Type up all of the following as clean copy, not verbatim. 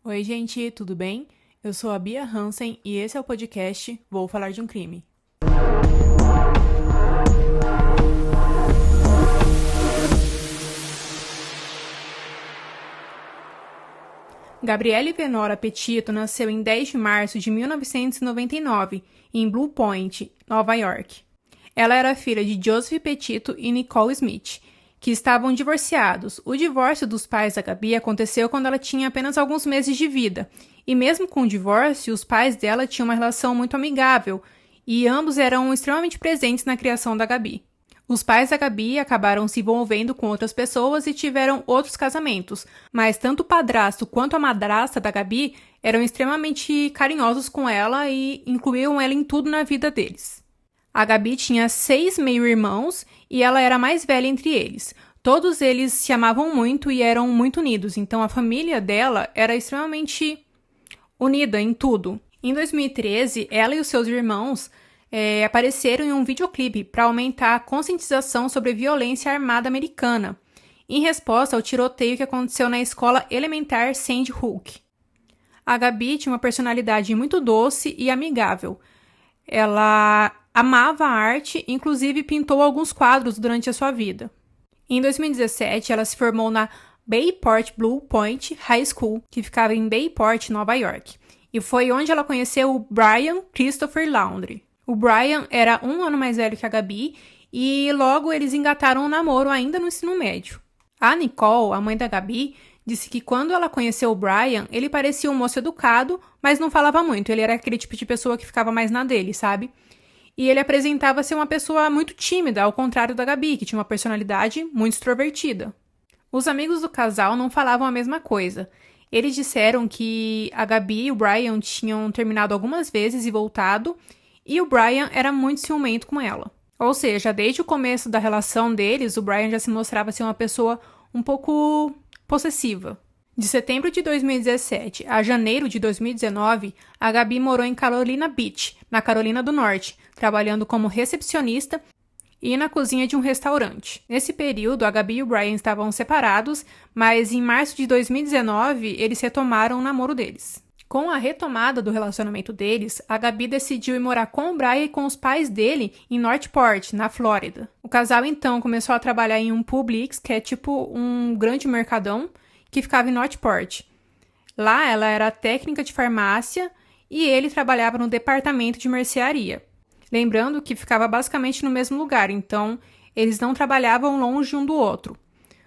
Oi, gente, tudo bem? Eu sou a Bia Hansen e esse é o podcast Vou Falar de um Crime. Gabrielle Venora Petito nasceu em 10 de março de 1999, em Blue Point, Nova York. Ela era filha de Joseph Petito e Nicole Smith, que estavam divorciados. O divórcio dos pais da Gabi aconteceu quando ela tinha apenas alguns meses de vida, e mesmo com o divórcio, os pais dela tinham uma relação muito amigável, e ambos eram extremamente presentes na criação da Gabi. Os pais da Gabi acabaram se envolvendo com outras pessoas e tiveram outros casamentos, mas tanto o padrasto quanto a madrasta da Gabi eram extremamente carinhosos com ela e incluíam ela em tudo na vida deles. A Gabi tinha 6 meio-irmãos e ela era a mais velha entre eles. Todos eles se amavam muito e eram muito unidos, então a família dela era extremamente unida em tudo. Em 2013, ela e os seus irmãos apareceram em um videoclipe para aumentar a conscientização sobre a violência armada americana, em resposta ao tiroteio que aconteceu na escola elementar Sandy Hook. A Gabi tinha uma personalidade muito doce e amigável. Ela amava a arte, inclusive pintou alguns quadros durante a sua vida. Em 2017, ela se formou na Bayport Blue Point High School, que ficava em Bayport, Nova York, e foi onde ela conheceu o Brian Christopher Laundrie. O Brian era 1 ano mais velho que a Gabi e logo eles engataram um namoro ainda no ensino médio. A Nicole, a mãe da Gabi, disse que quando ela conheceu o Brian, ele parecia um moço educado, mas não falava muito. Ele era aquele tipo de pessoa que ficava mais na dele, sabe? E ele apresentava ser uma pessoa muito tímida, ao contrário da Gabi, que tinha uma personalidade muito extrovertida. Os amigos do casal não falavam a mesma coisa. Eles disseram que a Gabi e o Brian tinham terminado algumas vezes e voltado, e o Brian era muito ciumento com ela. Ou seja, desde o começo da relação deles, o Brian já se mostrava ser uma pessoa um pouco possessiva. De setembro de 2017 a janeiro de 2019, a Gabi morou em Carolina Beach, na Carolina do Norte, trabalhando como recepcionista e na cozinha de um restaurante. Nesse período, a Gabi e o Brian estavam separados, mas em março de 2019, eles retomaram o namoro deles. Com a retomada do relacionamento deles, a Gabi decidiu ir morar com o Brian e com os pais dele em Northport, na Flórida. O casal, então, começou a trabalhar em um Publix, que é tipo um grande mercadão, que ficava em Northport. Lá, ela era técnica de farmácia e ele trabalhava no departamento de mercearia. Lembrando que ficava basicamente no mesmo lugar, então eles não trabalhavam longe um do outro.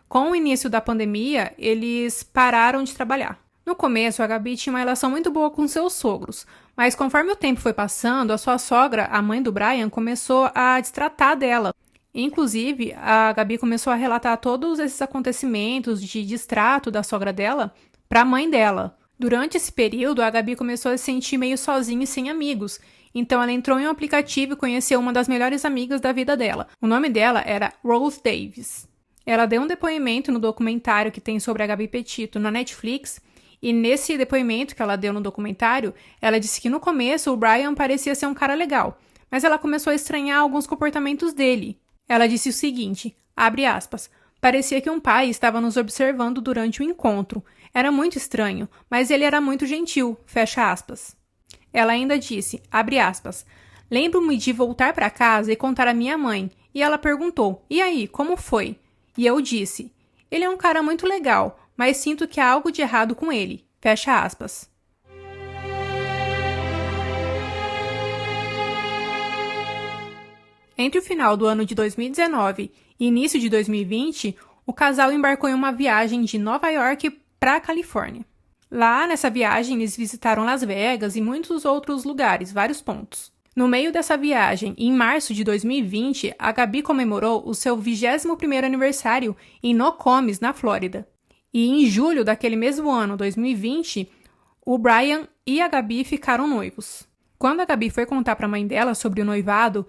Com o início da pandemia, eles pararam de trabalhar. No começo, a Gabi tinha uma relação muito boa com seus sogros, mas conforme o tempo foi passando, a sua sogra, a mãe do Brian, começou a destratar dela. Inclusive, a Gabi começou a relatar todos esses acontecimentos de destrato da sogra dela para a mãe dela. Durante esse período, a Gabi começou a se sentir meio sozinha e sem amigos, então ela entrou em um aplicativo e conheceu uma das melhores amigas da vida dela. O nome dela era Rose Davis. Ela deu um depoimento no documentário que tem sobre a Gabi Petito na Netflix. E nesse depoimento que ela deu no documentário, ela disse que no começo o Brian parecia ser um cara legal, mas ela começou a estranhar alguns comportamentos dele. Ela disse o seguinte, abre aspas, parecia que um pai estava nos observando durante o encontro. Era muito estranho, mas ele era muito gentil, fecha aspas. Ela ainda disse, abre aspas, lembro-me de voltar para casa e contar à minha mãe, e ela perguntou, e aí, como foi? E eu disse, ele é um cara muito legal, mas sinto que há algo de errado com ele. Fecha aspas. Entre o final do ano de 2019 e início de 2020, o casal embarcou em uma viagem de Nova York para a Califórnia. Lá, nessa viagem, eles visitaram Las Vegas e muitos outros lugares, vários pontos. No meio dessa viagem, em março de 2020, a Gabi comemorou o seu 21º aniversário em Nokomis, na Flórida. E em julho daquele mesmo ano, 2020, o Brian e a Gabi ficaram noivos. Quando a Gabi foi contar para a mãe dela sobre o noivado,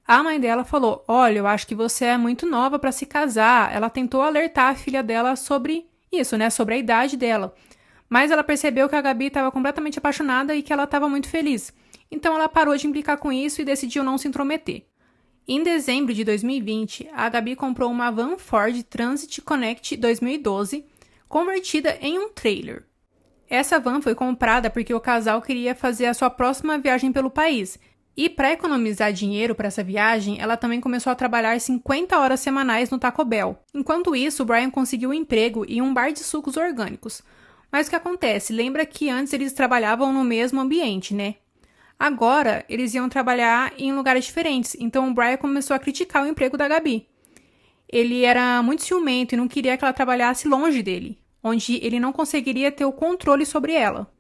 a mãe dela falou, olha, eu acho que você é muito nova para se casar. Ela tentou alertar a filha dela sobre isso, né, sobre a idade dela. Mas ela percebeu que a Gabi estava completamente apaixonada e que ela estava muito feliz. Então ela parou de implicar com isso e decidiu não se intrometer. Em dezembro de 2020, a Gabi comprou uma van Ford Transit Connect 2012, convertida em um trailer. Essa van foi comprada porque o casal queria fazer a sua próxima viagem pelo país. E para economizar dinheiro para essa viagem, ela também começou a trabalhar 50 horas semanais no Taco Bell. Enquanto isso, o Brian conseguiu um emprego em um bar de sucos orgânicos. Mas o que acontece? Lembra que antes eles trabalhavam no mesmo ambiente, né? Agora, eles iam trabalhar em lugares diferentes, então o Brian começou a criticar o emprego da Gabi. Ele era muito ciumento e não queria que ela trabalhasse longe dele, onde ele não conseguiria ter o controle sobre ela.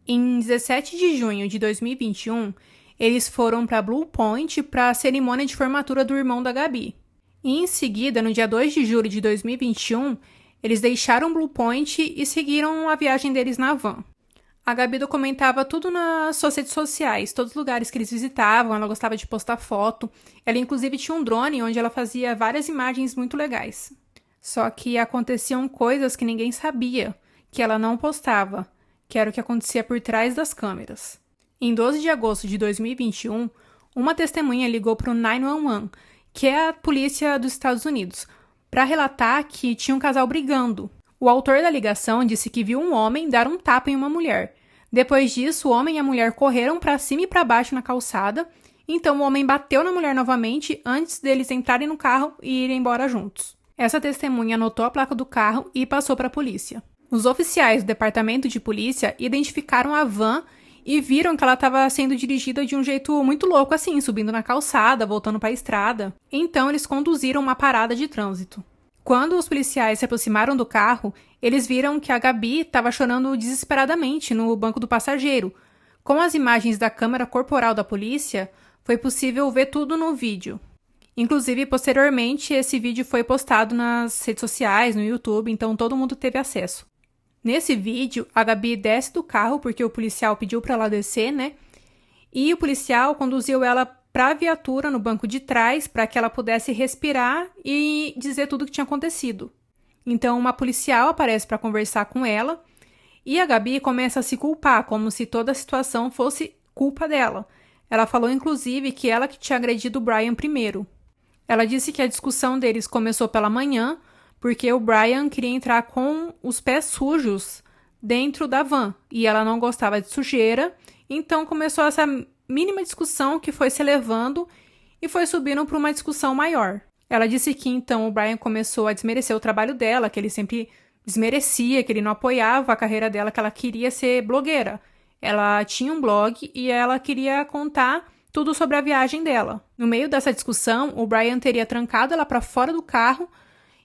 Em 17 de junho de 2021, eles foram para Blue Point para a cerimônia de formatura do irmão da Gabi. E em seguida, no dia 2 de julho de 2021, eles deixaram Blue Point e seguiram a viagem deles na van. A Gabi documentava tudo nas suas redes sociais, todos os lugares que eles visitavam, ela gostava de postar foto. Ela inclusive tinha um drone onde ela fazia várias imagens muito legais. Só que aconteciam coisas que ninguém sabia, que ela não postava, que era o que acontecia por trás das câmeras. Em 12 de agosto de 2021, uma testemunha ligou para o 911, que é a polícia dos Estados Unidos, para relatar que tinha um casal brigando. O autor da ligação disse que viu um homem dar um tapa em uma mulher. Depois disso, o homem e a mulher correram para cima e para baixo na calçada, então o homem bateu na mulher novamente antes deles entrarem no carro e irem embora juntos. Essa testemunha anotou a placa do carro e passou para a polícia. Os oficiais do departamento de polícia identificaram a van e viram que ela estava sendo dirigida de um jeito muito louco assim, subindo na calçada, voltando para a estrada. Então eles conduziram uma parada de trânsito. Quando os policiais se aproximaram do carro, eles viram que a Gabi estava chorando desesperadamente no banco do passageiro. Com as imagens da câmera corporal da polícia, foi possível ver tudo no vídeo. Inclusive, posteriormente, esse vídeo foi postado nas redes sociais, no YouTube, então todo mundo teve acesso. Nesse vídeo, a Gabi desce do carro porque o policial pediu para ela descer, né? E o policial conduziu ela para a viatura no banco de trás para que ela pudesse respirar e dizer tudo o que tinha acontecido. Então, uma policial aparece para conversar com ela e a Gabi começa a se culpar, como se toda a situação fosse culpa dela. Ela falou, inclusive, que ela que tinha agredido o Brian primeiro. Ela disse que a discussão deles começou pela manhã, porque o Brian queria entrar com os pés sujos dentro da van e ela não gostava de sujeira, então começou essa mínima discussão que foi se elevando e foi subindo para uma discussão maior. Ela disse que então o Brian começou a desmerecer o trabalho dela, que ele sempre desmerecia, que ele não apoiava a carreira dela, que ela queria ser blogueira. Ela tinha um blog e ela queria contar tudo sobre a viagem dela. No meio dessa discussão, o Brian teria trancado ela para fora do carro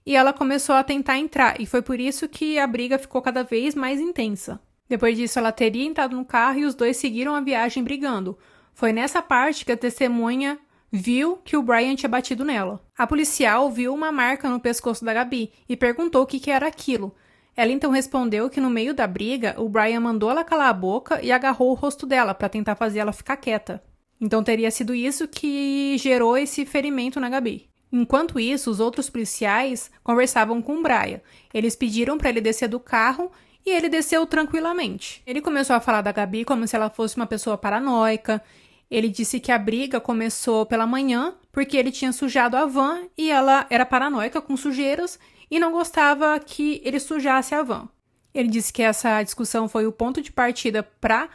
e ela começou a tentar entrar, e foi por isso que a briga ficou cada vez mais intensa. Depois disso, ela teria entrado no carro e os dois seguiram a viagem brigando. Foi nessa parte que a testemunha viu que o Brian tinha batido nela. A policial viu uma marca no pescoço da Gabi e perguntou o que era aquilo. Ela então respondeu que no meio da briga, o Brian mandou ela calar a boca e agarrou o rosto dela para tentar fazer ela ficar quieta. Então teria sido isso que gerou esse ferimento na Gabi. Enquanto isso, os outros policiais conversavam com o Brian. Eles pediram para ele descer do carro e ele desceu tranquilamente. Ele começou a falar da Gabi como se ela fosse uma pessoa paranoica. Ele disse que a briga começou pela manhã porque ele tinha sujado a van e ela era paranoica com sujeiras e não gostava que ele sujasse a van. Ele disse que essa discussão foi o ponto de partida para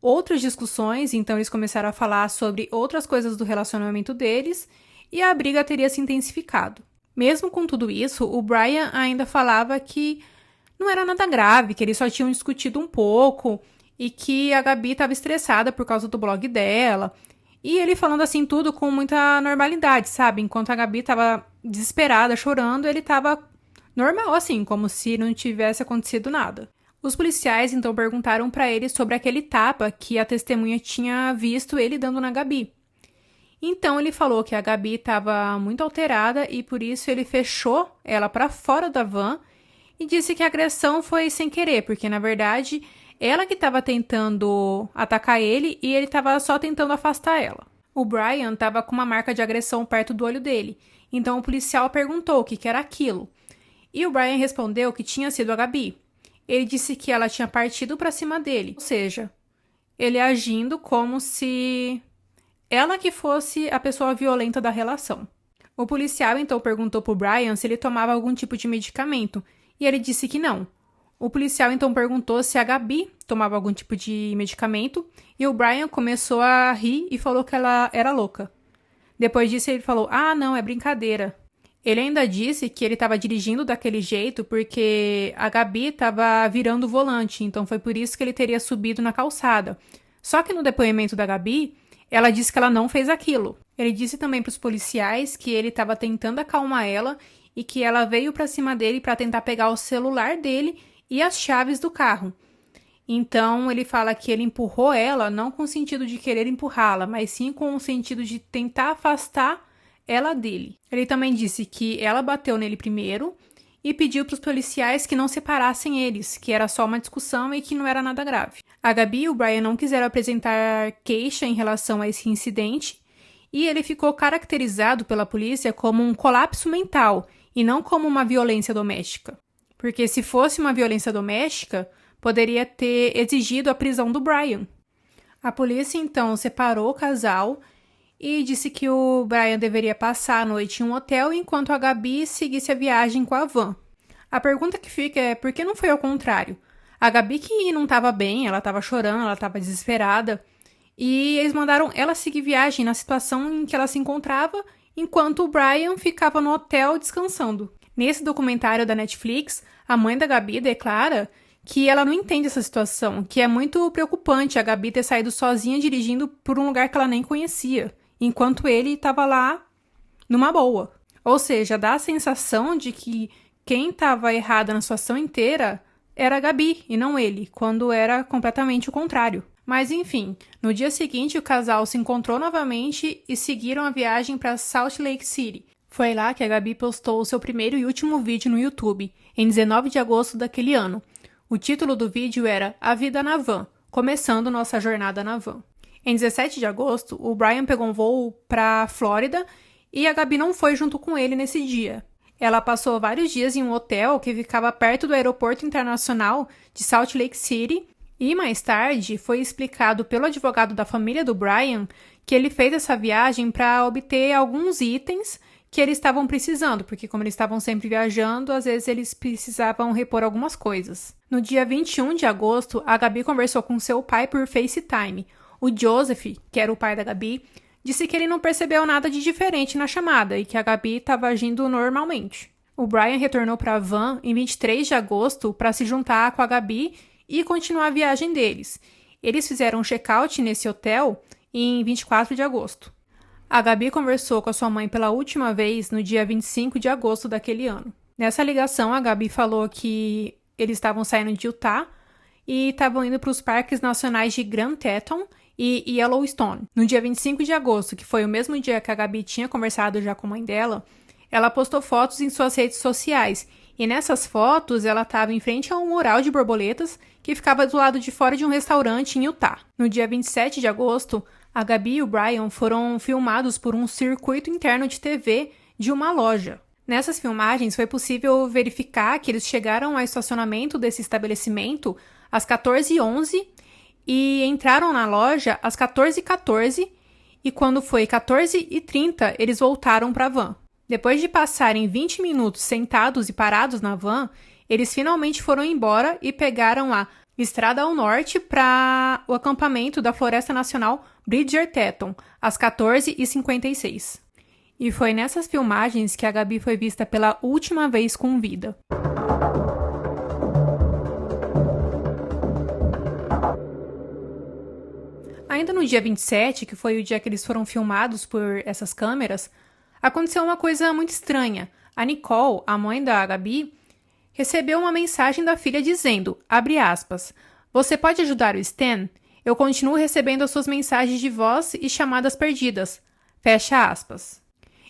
outras discussões, então eles começaram a falar sobre outras coisas do relacionamento deles e a briga teria se intensificado. Mesmo com tudo isso, o Brian ainda falava que não era nada grave, que eles só tinham discutido um pouco e que a Gabi estava estressada por causa do blog dela. E ele falando assim tudo com muita normalidade, sabe? Enquanto a Gabi estava desesperada, chorando, ele estava normal assim, como se não tivesse acontecido nada. Os policiais então perguntaram para ele sobre aquele tapa que a testemunha tinha visto ele dando na Gabi. Então ele falou que a Gabi estava muito alterada e por isso ele fechou ela para fora da van e disse que a agressão foi sem querer, porque na verdade ela que estava tentando atacar ele e ele estava só tentando afastar ela. O Brian estava com uma marca de agressão perto do olho dele, então o policial perguntou o que era aquilo. E o Brian respondeu que tinha sido a Gabi. Ele disse que ela tinha partido para cima dele, ou seja, ele agindo como se ela que fosse a pessoa violenta da relação. O policial então perguntou para o Brian se ele tomava algum tipo de medicamento, e ele disse que não. O policial então perguntou se a Gabi tomava algum tipo de medicamento e o Brian começou a rir e falou que ela era louca. Depois disso ele falou, não, é brincadeira. Ele ainda disse que ele estava dirigindo daquele jeito porque a Gabi estava virando o volante, então foi por isso que ele teria subido na calçada. Só que no depoimento da Gabi, ela disse que ela não fez aquilo. Ele disse também para os policiais que ele estava tentando acalmar ela e que ela veio para cima dele para tentar pegar o celular dele e as chaves do carro. Então, ele fala que ele empurrou ela, não com o sentido de querer empurrá-la, mas sim com o sentido de tentar afastar ela dele. Ele também disse que ela bateu nele primeiro e pediu para os policiais que não separassem eles, que era só uma discussão e que não era nada grave. A Gabi e o Brian não quiseram apresentar queixa em relação a esse incidente e ele ficou caracterizado pela polícia como um colapso mental e não como uma violência doméstica. Porque se fosse uma violência doméstica, poderia ter exigido a prisão do Brian. A polícia, então, separou o casal e disse que o Brian deveria passar a noite em um hotel enquanto a Gabi seguisse a viagem com a van. A pergunta que fica é por que não foi ao contrário? A Gabi que não estava bem, ela estava chorando, ela estava desesperada, e eles mandaram ela seguir viagem na situação em que ela se encontrava, enquanto o Brian ficava no hotel descansando. Nesse documentário da Netflix, a mãe da Gabi declara que ela não entende essa situação, que é muito preocupante a Gabi ter saído sozinha dirigindo por um lugar que ela nem conhecia, enquanto ele estava lá numa boa. Ou seja, dá a sensação de que quem estava errado na situação inteira era a Gabi e não ele, quando era completamente o contrário. Mas enfim, no dia seguinte o casal se encontrou novamente e seguiram a viagem para Salt Lake City. Foi lá que a Gabi postou o seu primeiro e último vídeo no YouTube, em 19 de agosto daquele ano. O título do vídeo era A Vida na Van, começando nossa jornada na van. Em 17 de agosto, o Brian pegou um voo para Flórida e a Gabi não foi junto com ele nesse dia. Ela passou vários dias em um hotel que ficava perto do aeroporto internacional de Salt Lake City e mais tarde foi explicado pelo advogado da família do Brian que ele fez essa viagem para obter alguns itens que eles estavam precisando, porque como eles estavam sempre viajando, às vezes eles precisavam repor algumas coisas. No dia 21 de agosto, a Gabi conversou com seu pai por FaceTime. O Joseph, que era o pai da Gabi, disse que ele não percebeu nada de diferente na chamada e que a Gabi estava agindo normalmente. O Brian retornou para a van em 23 de agosto para se juntar com a Gabi e continuar a viagem deles. Eles fizeram um check-out nesse hotel em 24 de agosto. A Gabi conversou com a sua mãe pela última vez no dia 25 de agosto daquele ano. Nessa ligação, a Gabi falou que eles estavam saindo de Utah e estavam indo para os parques nacionais de Grand Teton e Yellowstone. No dia 25 de agosto, que foi o mesmo dia que a Gabi tinha conversado já com a mãe dela, ela postou fotos em suas redes sociais e nessas fotos ela estava em frente a um mural de borboletas que ficava do lado de fora de um restaurante em Utah. No dia 27 de agosto, a Gabi e o Brian foram filmados por um circuito interno de TV de uma loja. Nessas filmagens foi possível verificar que eles chegaram ao estacionamento desse estabelecimento às 14h11 e entraram na loja às 14h14 e quando foi 14h30 eles voltaram para a van. Depois de passarem 20 minutos sentados e parados na van, eles finalmente foram embora e pegaram a estrada ao norte para o acampamento da Floresta Nacional Bridger-Teton, às 14h56. E foi nessas filmagens que a Gabi foi vista pela última vez com vida. Ainda no dia 27, que foi o dia que eles foram filmados por essas câmeras, aconteceu uma coisa muito estranha. A Nicole, a mãe da Gabi, recebeu uma mensagem da filha dizendo, abre aspas, você pode ajudar o Stan? Eu continuo recebendo as suas mensagens de voz e chamadas perdidas. Fecha aspas.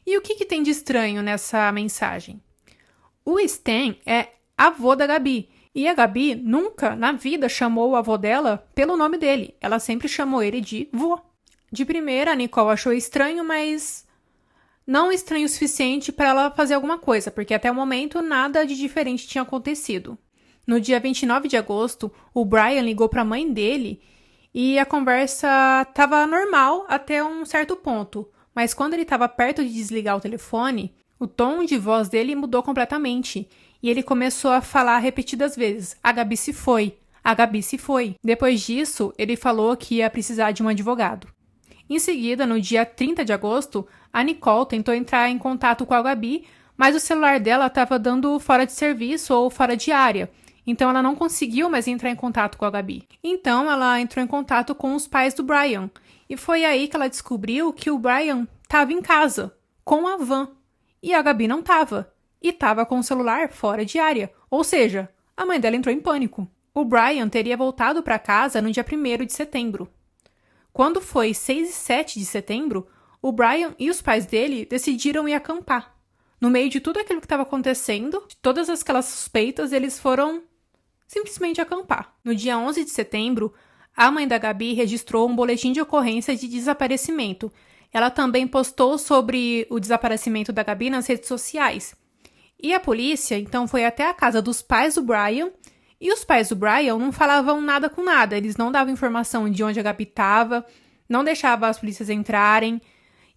E o que tem de estranho nessa mensagem? O Stan é avô da Gabi. E a Gabi nunca, na vida, chamou o avô dela pelo nome dele. Ela sempre chamou ele de vô. De primeira, a Nicole achou estranho, mas não estranho o suficiente para ela fazer alguma coisa, porque até o momento nada de diferente tinha acontecido. No dia 29 de agosto, o Brian ligou para a mãe dele e a conversa estava normal até um certo ponto, mas quando ele estava perto de desligar o telefone, o tom de voz dele mudou completamente e ele começou a falar repetidas vezes: a Gabi se foi, a Gabi se foi. Depois disso, ele falou que ia precisar de um advogado. Em seguida, no dia 30 de agosto, a Nicole tentou entrar em contato com a Gabi, mas o celular dela estava dando fora de serviço ou fora de área, então ela não conseguiu mais entrar em contato com a Gabi. Então ela entrou em contato com os pais do Brian, e foi aí que ela descobriu que o Brian estava em casa, com a van, e a Gabi não estava, e estava com o celular fora de área, ou seja, a mãe dela entrou em pânico. O Brian teria voltado para casa no dia 1º de setembro. Quando foi 6 e 7 de setembro, o Brian e os pais dele decidiram ir acampar. No meio de tudo aquilo que estava acontecendo, de todas aquelas suspeitas, eles foram simplesmente acampar. No dia 11 de setembro, a mãe da Gabi registrou um boletim de ocorrência de desaparecimento. Ela também postou sobre o desaparecimento da Gabi nas redes sociais. E a polícia, então, foi até a casa dos pais do Brian, e os pais do Brian não falavam nada com nada. Eles não davam informação de onde a Gabi estava, não deixavam as polícias entrarem,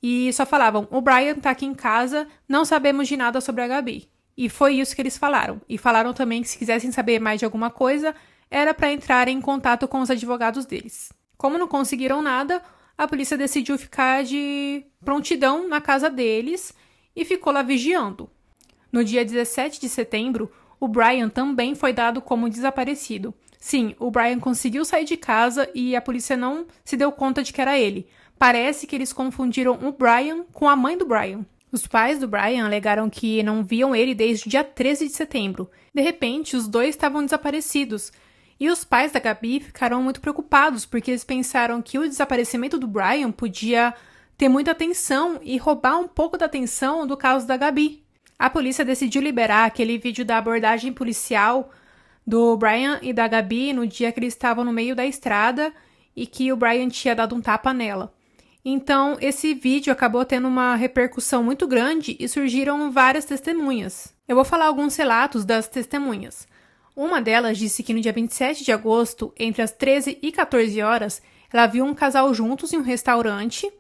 e só falavam: o Brian tá aqui em casa, não sabemos de nada sobre a Gabi. E foi isso que eles falaram. E falaram também que se quisessem saber mais de alguma coisa, era para entrarem em contato com os advogados deles. Como não conseguiram nada, a polícia decidiu ficar de prontidão na casa deles e ficou lá vigiando. No dia 17 de setembro, o Brian também foi dado como desaparecido. Sim, o Brian conseguiu sair de casa e a polícia não se deu conta de que era ele. Parece que eles confundiram o Brian com a mãe do Brian. Os pais do Brian alegaram que não viam ele desde o dia 13 de setembro. De repente, os dois estavam desaparecidos. E os pais da Gabi ficaram muito preocupados, porque eles pensaram que o desaparecimento do Brian podia ter muita atenção e roubar um pouco da atenção do caso da Gabi. A polícia decidiu liberar aquele vídeo da abordagem policial do Brian e da Gabi no dia que eles estavam no meio da estrada e que o Brian tinha dado um tapa nela. Então, esse vídeo acabou tendo uma repercussão muito grande e surgiram várias testemunhas. Eu vou falar alguns relatos das testemunhas. Uma delas disse que no dia 27 de agosto, entre as 13 e 14 horas, ela viu um casal juntos em um restaurante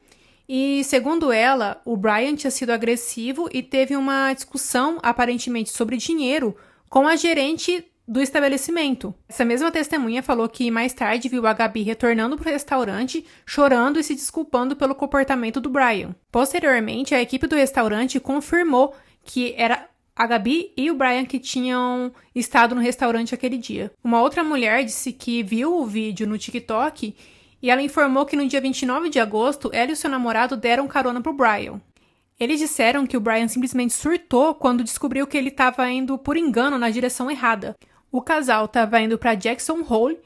e, segundo ela, o Brian tinha sido agressivo e teve uma discussão, aparentemente sobre dinheiro, com a gerente do estabelecimento. Essa mesma testemunha falou que mais tarde viu a Gabi retornando para o restaurante, chorando e se desculpando pelo comportamento do Brian. Posteriormente, a equipe do restaurante confirmou que era a Gabi e o Brian que tinham estado no restaurante aquele dia. Uma outra mulher disse que viu o vídeo no TikTok e ela informou que no dia 29 de agosto, ela e o seu namorado deram carona pro Brian. Eles disseram que o Brian simplesmente surtou quando descobriu que ele estava indo por engano na direção errada. O casal estava indo para Jackson Hole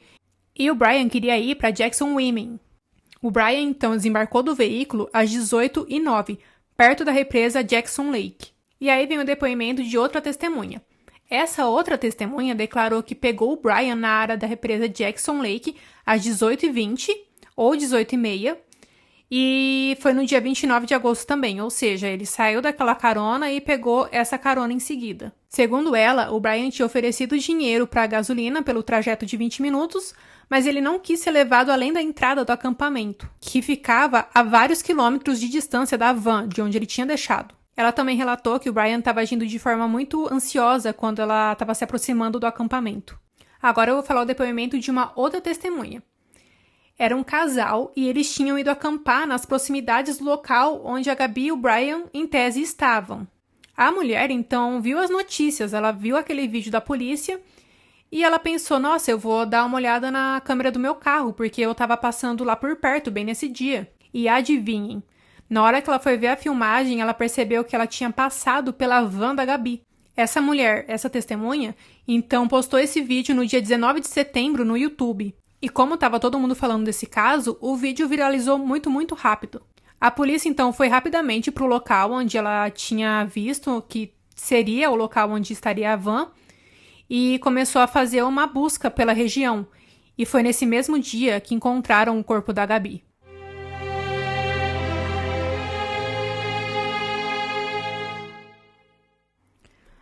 e o Brian queria ir para Jackson Women. O Brian então desembarcou do veículo às 18h09, perto da represa Jackson Lake. E aí vem o depoimento de outra testemunha. Essa outra testemunha declarou que pegou o Brian na área da represa Jackson Lake às 18h20 ou 18h30 e foi no dia 29 de agosto também, ou seja, ele saiu daquela carona e pegou essa carona em seguida. Segundo ela, o Brian tinha oferecido dinheiro para a gasolina pelo trajeto de 20 minutos, mas ele não quis ser levado além da entrada do acampamento, que ficava a vários quilômetros de distância da van, de onde ele tinha deixado. Ela também relatou que o Brian estava agindo de forma muito ansiosa quando ela estava se aproximando do acampamento. Agora eu vou falar o depoimento de uma outra testemunha. Era um casal e eles tinham ido acampar nas proximidades do local onde a Gabi e o Brian, em tese, estavam. A mulher, então, viu as notícias, ela viu aquele vídeo da polícia e ela pensou: nossa, eu vou dar uma olhada na câmera do meu carro, porque eu estava passando lá por perto, bem nesse dia. E adivinhem, na hora que ela foi ver a filmagem, ela percebeu que ela tinha passado pela van da Gabi. Essa mulher, essa testemunha, então postou esse vídeo no dia 19 de setembro no YouTube. E como estava todo mundo falando desse caso, o vídeo viralizou muito rápido. A polícia então foi rapidamente para o local onde ela tinha visto que seria o local onde estaria a van e começou a fazer uma busca pela região. E foi nesse mesmo dia que encontraram o corpo da Gabi.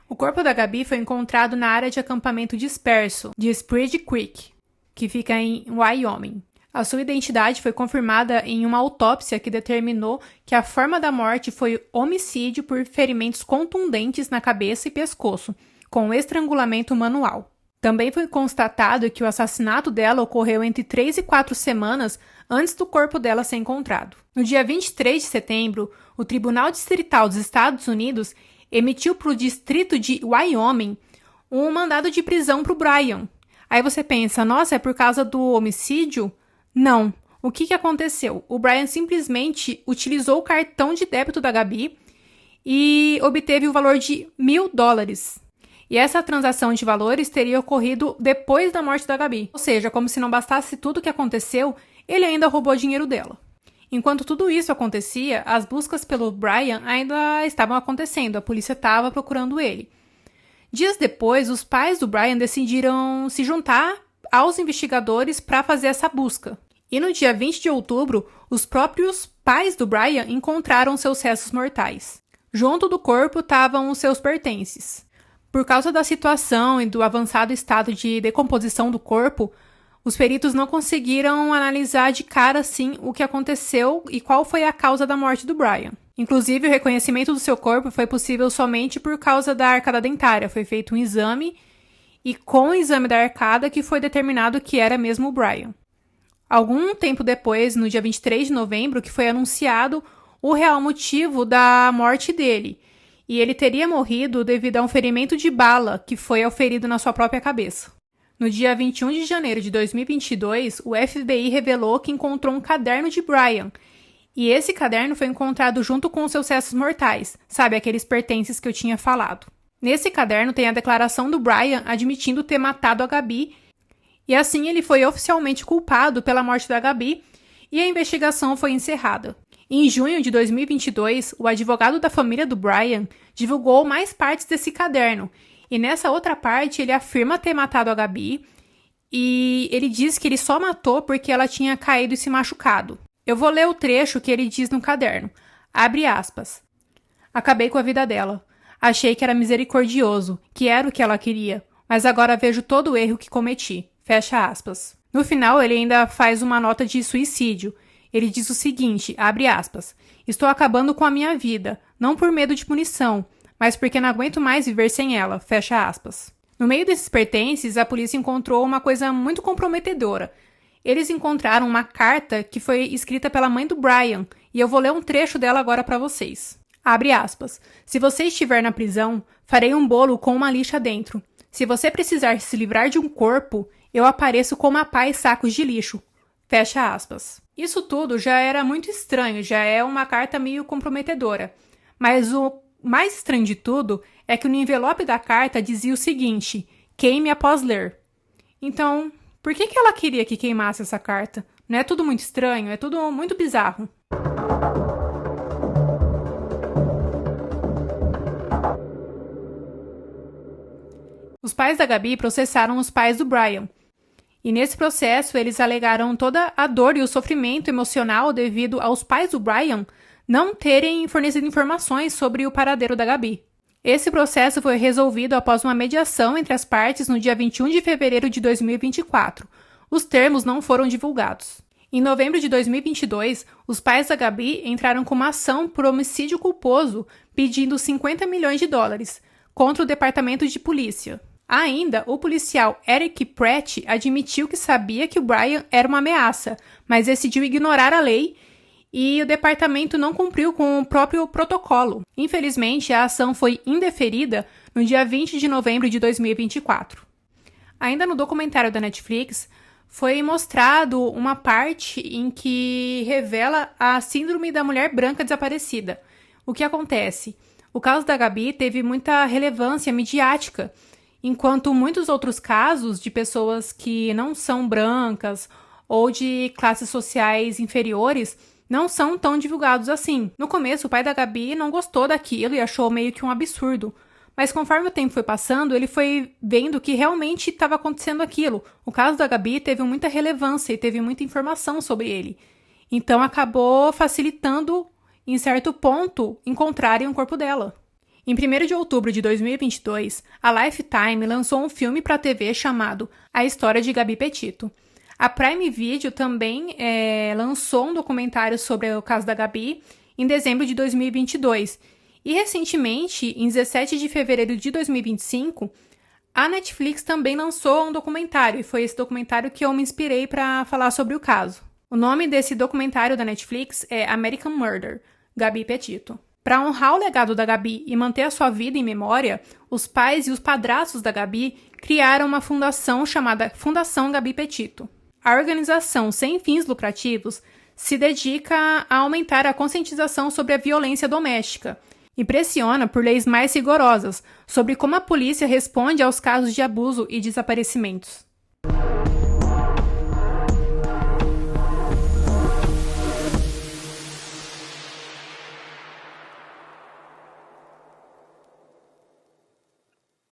O corpo da Gabi foi encontrado na área de acampamento disperso de Spruce Creek, que fica em Wyoming. A sua identidade foi confirmada em uma autópsia que determinou que a forma da morte foi homicídio por ferimentos contundentes na cabeça e pescoço, com estrangulamento manual. Também foi constatado que o assassinato dela ocorreu entre 3 e 4 semanas antes do corpo dela ser encontrado. No dia 23 de setembro, o Tribunal Distrital dos Estados Unidos emitiu para o distrito de Wyoming um mandado de prisão para o Brian. Aí você pensa, nossa, é por causa do homicídio? Não. O que aconteceu? O Brian simplesmente utilizou o cartão de débito da Gabi e obteve o valor de $1.000. E essa transação de valores teria ocorrido depois da morte da Gabi. Ou seja, como se não bastasse tudo o que aconteceu, ele ainda roubou dinheiro dela. Enquanto tudo isso acontecia, as buscas pelo Brian ainda estavam acontecendo, a polícia estava procurando ele. Dias depois, os pais do Brian decidiram se juntar aos investigadores para fazer essa busca. E no dia 20 de outubro, os próprios pais do Brian encontraram seus restos mortais. Junto do corpo estavam os seus pertences. Por causa da situação e do avançado estado de decomposição do corpo, os peritos não conseguiram analisar de cara assim o que aconteceu e qual foi a causa da morte do Brian. Inclusive, o reconhecimento do seu corpo foi possível somente por causa da arcada dentária. Foi feito um exame e com o exame da arcada que foi determinado que era mesmo o Brian. Algum tempo depois, no dia 23 de novembro, que foi anunciado o real motivo da morte dele. E ele teria morrido devido a um ferimento de bala que foi auferido na sua própria cabeça. No dia 21 de janeiro de 2022, o FBI revelou que encontrou um caderno de Brian. E esse caderno foi encontrado junto com os seus restos mortais, sabe, aqueles pertences que eu tinha falado. Nesse caderno tem a declaração do Brian admitindo ter matado a Gabi, e assim ele foi oficialmente culpado pela morte da Gabi, e a investigação foi encerrada. Em junho de 2022, o advogado da família do Brian divulgou mais partes desse caderno, e nessa outra parte ele afirma ter matado a Gabi, e ele diz que ele só matou porque ela tinha caído e se machucado. Eu vou ler o trecho que ele diz no caderno. Abre aspas. Acabei com a vida dela. Achei que era misericordioso, que era o que ela queria, mas agora vejo todo o erro que cometi. Fecha aspas. No final, ele ainda faz uma nota de suicídio. Ele diz o seguinte, abre aspas, estou acabando com a minha vida, não por medo de punição, mas porque não aguento mais viver sem ela, fecha aspas. No meio desses pertences, a polícia encontrou uma coisa muito comprometedora. Eles encontraram uma carta que foi escrita pela mãe do Brian, e eu vou ler um trecho dela agora para vocês. Abre aspas, se você estiver na prisão, farei um bolo com uma lixa dentro. Se você precisar se livrar de um corpo, eu apareço com uma pá e sacos de lixo. Fecha aspas. Isso tudo já era muito estranho, já é uma carta meio comprometedora. Mas o mais estranho de tudo é que no envelope da carta dizia o seguinte, queime após ler. Então, por que ela queria que queimasse essa carta? Não é tudo muito estranho? É tudo muito bizarro. Os pais da Gabi processaram os pais do Brian. E nesse processo, eles alegaram toda a dor e o sofrimento emocional devido aos pais do Brian não terem fornecido informações sobre o paradeiro da Gabi. Esse processo foi resolvido após uma mediação entre as partes no dia 21 de fevereiro de 2024. Os termos não foram divulgados. Em novembro de 2022, os pais da Gabi entraram com uma ação por homicídio culposo, pedindo $50 milhões contra o departamento de polícia. Ainda, o policial Eric Pratt admitiu que sabia que o Brian era uma ameaça, mas decidiu ignorar a lei e o departamento não cumpriu com o próprio protocolo. Infelizmente, a ação foi indeferida no dia 20 de novembro de 2024. Ainda no documentário da Netflix, foi mostrado uma parte em que revela a síndrome da mulher branca desaparecida. O que acontece? O caso da Gabi teve muita relevância midiática, enquanto muitos outros casos de pessoas que não são brancas ou de classes sociais inferiores não são tão divulgados assim. No começo, o pai da Gabi não gostou daquilo e achou meio que um absurdo. Mas conforme o tempo foi passando, ele foi vendo que realmente estava acontecendo aquilo. O caso da Gabi teve muita relevância e teve muita informação sobre ele. Então acabou facilitando, em certo ponto, encontrarem o corpo dela. Em 1º de outubro de 2022, a Lifetime lançou um filme para a TV chamado A História de Gabi Petito. A Prime Video também lançou um documentário sobre o caso da Gabi em dezembro de 2022. E recentemente, em 17 de fevereiro de 2025, a Netflix também lançou um documentário, e foi esse documentário que eu me inspirei para falar sobre o caso. O nome desse documentário da Netflix é American Murder, Gabi Petito. Para honrar o legado da Gabi e manter a sua vida em memória, os pais e os padrastos da Gabi criaram uma fundação chamada Fundação Gabi Petito. A organização sem fins lucrativos se dedica a aumentar a conscientização sobre a violência doméstica e pressiona por leis mais rigorosas sobre como a polícia responde aos casos de abuso e desaparecimentos.